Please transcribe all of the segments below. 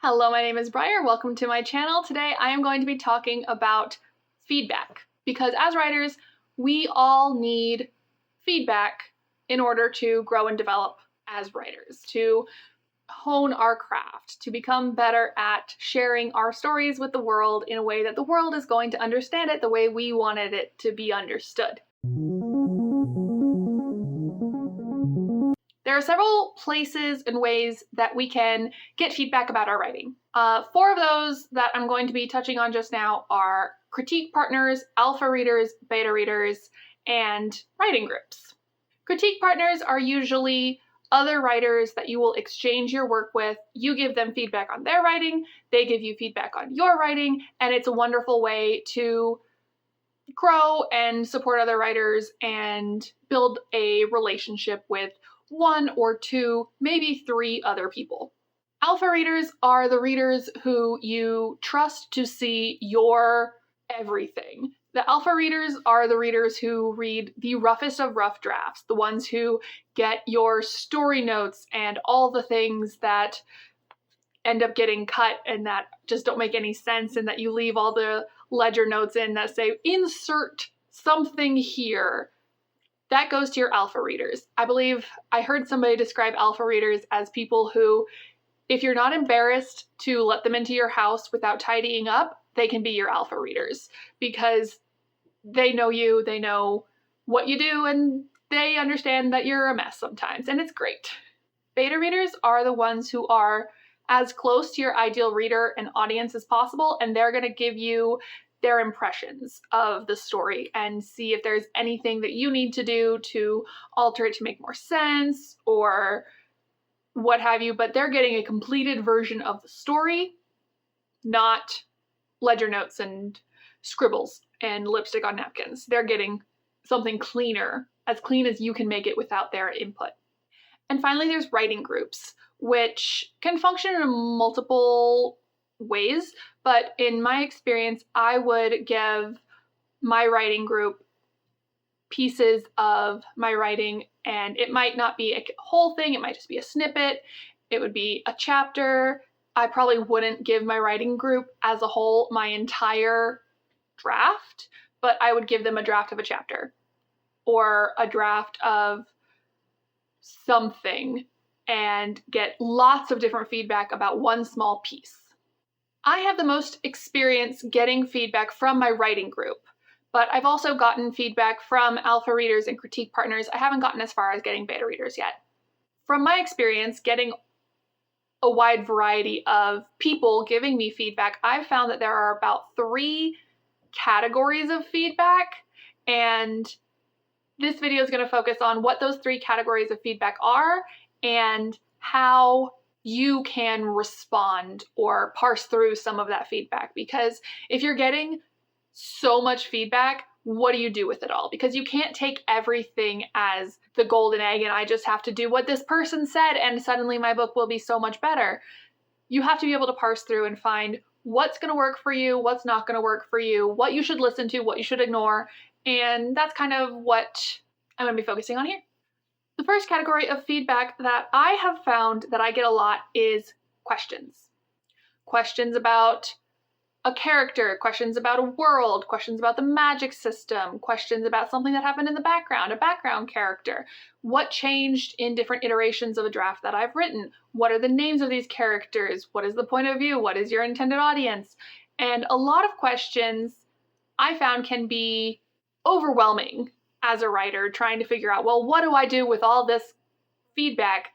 Hello, my name is Briar. Welcome to my channel. Today I am going to be talking about feedback because as writers, we all need feedback in order to grow and develop as writers, to hone our craft, to become better at sharing our stories with the world in a way that the world is going to understand it the way we wanted it to be understood. There are several places and ways that we can get feedback about our writing. 4 of those that I'm going to be touching on just now are critique partners, alpha readers, beta readers, and writing groups. Critique partners are usually other writers that you will exchange your work with. You give them feedback on their writing, they give you feedback on your writing, and it's a wonderful way to grow and support other writers and build a relationship with 1 or 2, maybe 3 other people. Alpha readers are the readers who you trust to see your everything. The alpha readers are the readers who read the roughest of rough drafts, the ones who get your story notes and all the things that end up getting cut and that just don't make any sense, and that you leave all the ledger notes in that say, insert something here. That goes to your alpha readers. I believe I heard somebody describe alpha readers as people who, if you're not embarrassed to let them into your house without tidying up, they can be your alpha readers because they know you, they know what you do, and they understand that you're a mess sometimes, and it's great. Beta readers are the ones who are as close to your ideal reader and audience as possible, and they're going to give you their impressions of the story and see if there's anything that you need to do to alter it to make more sense or what have you, but they're getting a completed version of the story, not ledger notes and scribbles and lipstick on napkins. They're getting something cleaner, as clean as you can make it without their input. And finally, there's writing groups, which can function in multiple ways, but in my experience, I would give my writing group pieces of my writing, and it might not be a whole thing, it might just be a snippet, it would be a chapter. I probably wouldn't give my writing group as a whole my entire draft, but I would give them a draft of a chapter or a draft of something and get lots of different feedback about one small piece. I have the most experience getting feedback from my writing group, but I've also gotten feedback from alpha readers and critique partners. I haven't gotten as far as getting beta readers yet. From my experience getting a wide variety of people giving me feedback, I've found that there are about 3 categories of feedback, and this video is going to focus on what those 3 categories of feedback are and how you can respond or parse through some of that feedback. Because if you're getting so much feedback, what do you do with it all? Because you can't take everything as the golden egg and I just have to do what this person said and suddenly my book will be so much better. You have to be able to parse through and find what's going to work for you, what's not going to work for you, what you should listen to, what you should ignore, and that's kind of what I'm going to be focusing on here. The first category of feedback that I have found that I get a lot is questions. Questions about a character, questions about a world, questions about the magic system, questions about something that happened in the background, a background character. What changed in different iterations of a draft that I've written? What are the names of these characters? What is the point of view? What is your intended audience? And a lot of questions I found can be overwhelming as a writer, trying to figure out, well, what do I do with all this feedback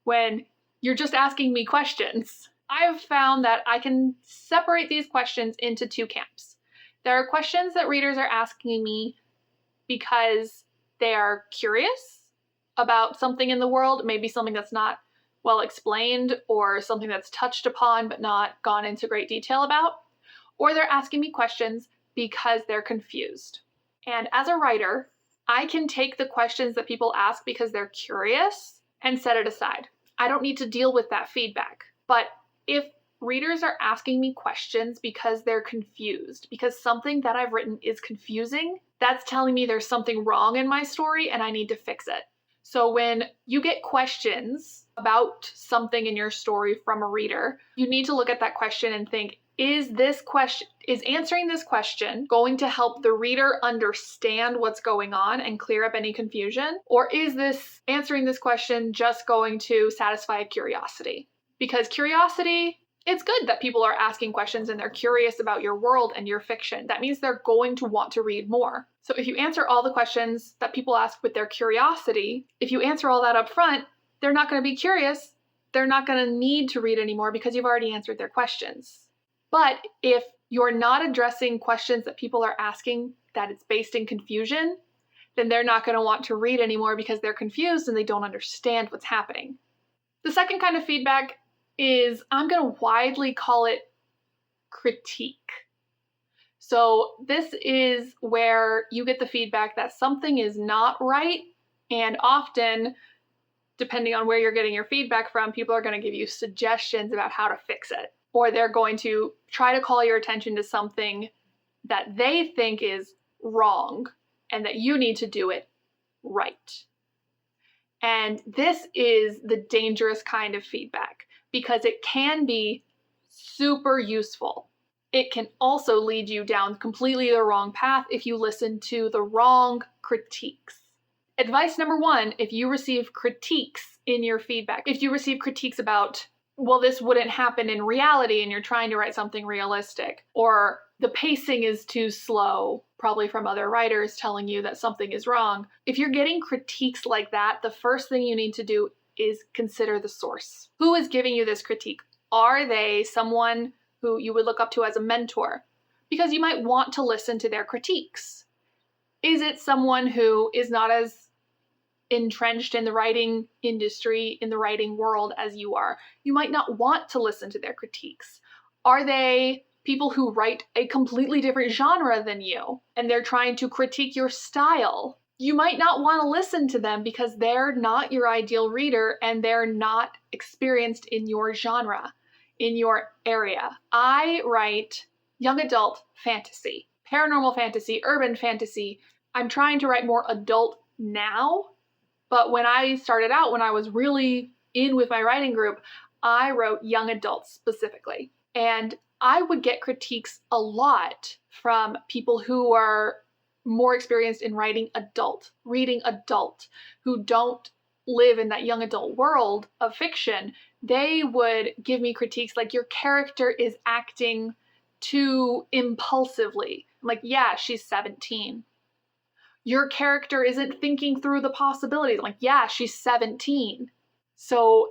when you're just asking me questions? I've found that I can separate these questions into 2 camps. There are questions that readers are asking me because they are curious about something in the world, maybe something that's not well explained or something that's touched upon but not gone into great detail about, or they're asking me questions because they're confused. And as a writer, I can take the questions that people ask because they're curious and set it aside. I don't need to deal with that feedback. But if readers are asking me questions because they're confused, because something that I've written is confusing, that's telling me there's something wrong in my story and I need to fix it. So when you get questions about something in your story from a reader, you need to look at that question and think, is answering this question going to help the reader understand what's going on and clear up any confusion? Or is answering this question just going to satisfy a curiosity? Because curiosity, it's good that people are asking questions and they're curious about your world and your fiction. That means they're going to want to read more. So if you answer all the questions that people ask with their curiosity, if you answer all that up front, they're not going to be curious. They're not going to need to read anymore because you've already answered their questions. But if you're not addressing questions that people are asking that it's based in confusion, then they're not going to want to read anymore because they're confused and they don't understand what's happening. The second kind of feedback is, I'm going to widely call it critique. So this is where you get the feedback that something is not right, and often, depending on where you're getting your feedback from, people are going to give you suggestions about how to fix it. Or they're going to try to call your attention to something that they think is wrong and that you need to do it right. And this is the dangerous kind of feedback because it can be super useful. It can also lead you down completely the wrong path if you listen to the wrong critiques. Advice number 1, if you receive critiques in your feedback, if you receive critiques about, well, this wouldn't happen in reality and you're trying to write something realistic, or the pacing is too slow, probably from other writers telling you that something is wrong. If you're getting critiques like that, the first thing you need to do is consider the source. Who is giving you this critique? Are they someone who you would look up to as a mentor? Because you might want to listen to their critiques. Is it someone who is not as entrenched in the writing industry, in the writing world as you are? You might not want to listen to their critiques. Are they people who write a completely different genre than you and they're trying to critique your style? You might not want to listen to them because they're not your ideal reader and they're not experienced in your genre, in your area. I write young adult fantasy, paranormal fantasy, urban fantasy. I'm trying to write more adult now. But when I started out, when I was really in with my writing group, I wrote young adults specifically. And I would get critiques a lot from people who are more experienced in writing adult, reading adult, who don't live in that young adult world of fiction. They would give me critiques like, your character is acting too impulsively. I'm like, yeah, she's 17. Your character isn't thinking through the possibilities. I'm like, yeah, she's 17. So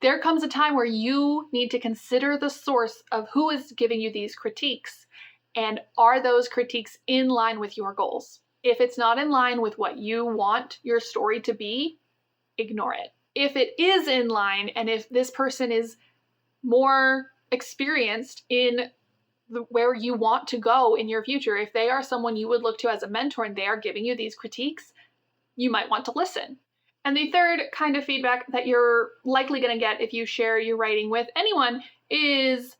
there comes a time where you need to consider the source of who is giving you these critiques. And are those critiques in line with your goals? If it's not in line with what you want your story to be, ignore it. If it is in line, and if this person is more experienced in where you want to go in your future, if they are someone you would look to as a mentor and they are giving you these critiques, you might want to listen. And the third kind of feedback that you're likely going to get if you share your writing with anyone is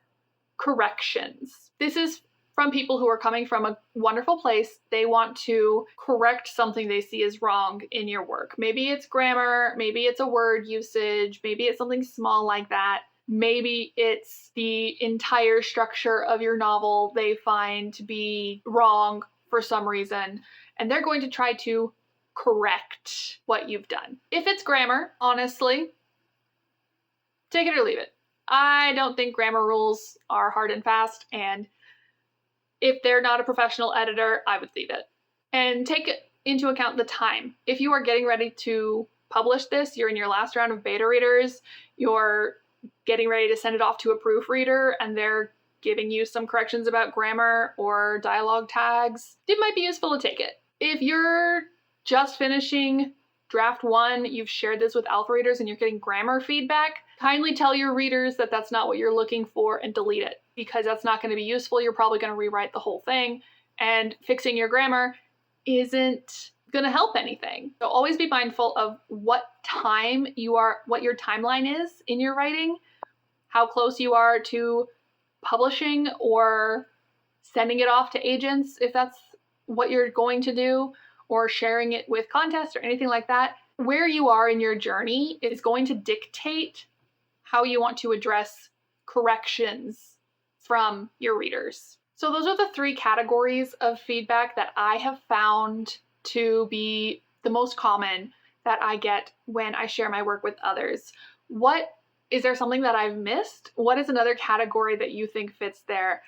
corrections. This is from people who are coming from a wonderful place. They want to correct something they see as wrong in your work. Maybe it's grammar, maybe it's a word usage, maybe it's something small like that. Maybe it's the entire structure of your novel they find to be wrong for some reason, and they're going to try to correct what you've done. If it's grammar, honestly, take it or leave it. I don't think grammar rules are hard and fast, and if they're not a professional editor, I would leave it. And take into account the time. If you are getting ready to publish this, you're in your last round of beta readers, you're getting ready to send it off to a proofreader, and they're giving you some corrections about grammar or dialogue tags, it might be useful to take it. If you're just finishing draft 1, you've shared this with alpha readers and you're getting grammar feedback, kindly tell your readers that that's not what you're looking for and delete it, because that's not going to be useful. You're probably going to rewrite the whole thing, and fixing your grammar isn't going to help anything. So always be mindful of what your timeline is in your writing, how close you are to publishing or sending it off to agents if that's what you're going to do, or sharing it with contests or anything like that. where you are in your journey is going to dictate how you want to address corrections from your readers. So those are the 3 categories of feedback that I have found to be the most common that I get when I share my work with others. Is there something that I've missed? What is another category that you think fits there?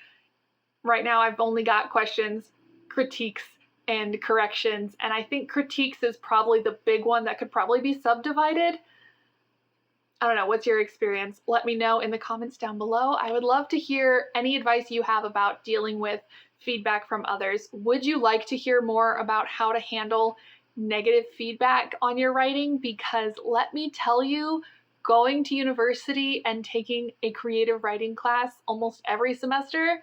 Right now I've only got questions, critiques, and corrections, and I think critiques is probably the big one that could probably be subdivided. I don't know, what's your experience? Let me know in the comments down below. I would love to hear any advice you have about dealing with feedback from others. Would you like to hear more about how to handle negative feedback on your writing? Because let me tell you, going to university and taking a creative writing class almost every semester,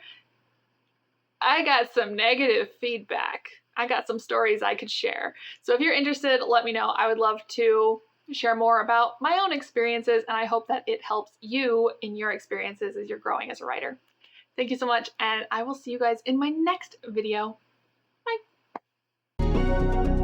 I got some negative feedback. I got some stories I could share. So if you're interested, let me know. I would love to share more about my own experiences, and I hope that it helps you in your experiences as you're growing as a writer. Thank you so much, and I will see you guys in my next video. Bye.